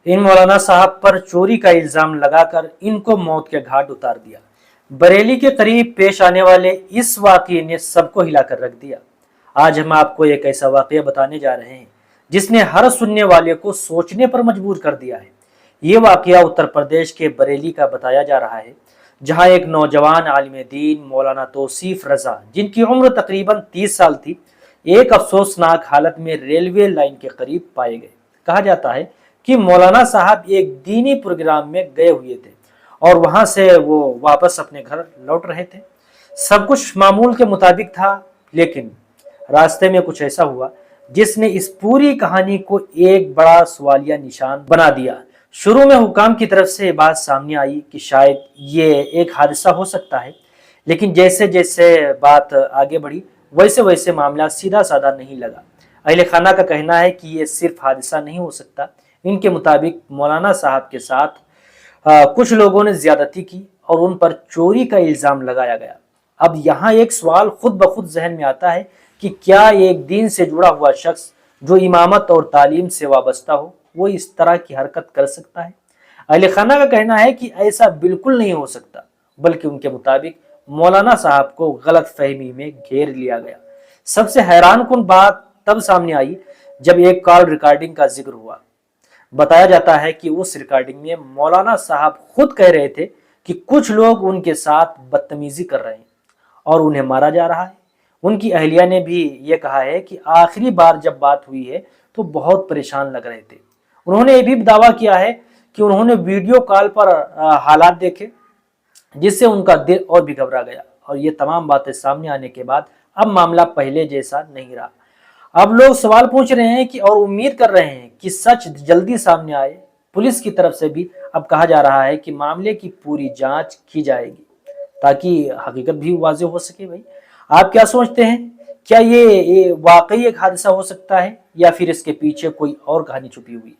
इन मौलाना साहब पर चोरी का इल्जाम लगाकर इनको मौत के घाट उतार दिया। बरेली के करीब पेश आने वाले इस वाकये ने सबको हिलाकर रख दिया। आज हम आपको एक ऐसा वाकया बताने जा रहे हैं जिसने हर सुनने वाले को सोचने पर मजबूर कर दिया है। ये वाकया उत्तर प्रदेश के बरेली का बताया जा रहा है, जहां एक नौजवान आलिम दीन मौलाना तौसीफ रजा, जिनकी उम्र तकरीबन 30 साल थी, एक अफसोसनाक हालत में रेलवे लाइन के करीब पाए गए। कहा जाता है कि मौलाना साहब एक दीनी प्रोग्राम में गए हुए थे और वहां से वो वापस अपने घर लौट रहे थे। सब कुछ मामूल के मुताबिक था, लेकिन रास्ते में कुछ ऐसा हुआ जिसने इस पूरी कहानी को एक बड़ा सवालिया निशान बना दिया। शुरू में हुकाम की तरफ से बात सामने आई कि शायद ये एक हादसा हो सकता है, लेकिन जैसे जैसे बात आगे बढ़ी वैसे वैसे मामला सीधा साधा नहीं लगा। अहले खाना का कहना है कि ये सिर्फ हादसा नहीं हो सकता। इनके मुताबिक मौलाना साहब के साथ कुछ लोगों ने ज्यादती की और उन पर चोरी का इल्जाम लगाया गया। अब यहाँ एक सवाल खुद ब खुद जहन में आता है कि क्या एक दीन से जुड़ा हुआ शख्स जो इमामत और तालीम से वाबस्ता हो, वो इस तरह की हरकत कर सकता है? अहले खाना का कहना है कि ऐसा बिल्कुल नहीं हो सकता, बल्कि उनके मुताबिक मौलाना साहब को गलत फहमी में घेर लिया गया। सबसे हैरान कुन बात तब सामने आई जब एक कॉल रिकॉर्डिंग का जिक्र हुआ। बताया जाता है कि उस रिकॉर्डिंग में मौलाना साहब खुद कह रहे थे कि कुछ लोग उनके साथ बदतमीजी कर रहे हैं और उन्हें मारा जा रहा है। उनकी अहलिया ने भी ये कहा है कि आखिरी बार जब बात हुई है तो बहुत परेशान लग रहे थे। उन्होंने ये भी दावा किया है कि उन्होंने वीडियो कॉल पर हालात देखे, जिससे उनका दिल और भी घबरा गया। और ये तमाम बातें सामने आने के बाद अब मामला पहले जैसा नहीं रहा। अब लोग सवाल पूछ रहे हैं कि और उम्मीद कर रहे हैं कि सच जल्दी सामने आए। पुलिस की तरफ से भी अब कहा जा रहा है कि मामले की पूरी जांच की जाएगी ताकि हकीकत भी वाज़ेह हो सके। भाई, आप क्या सोचते हैं? क्या ये वाकई एक हादसा हो सकता है या फिर इसके पीछे कोई और कहानी छुपी हुई है?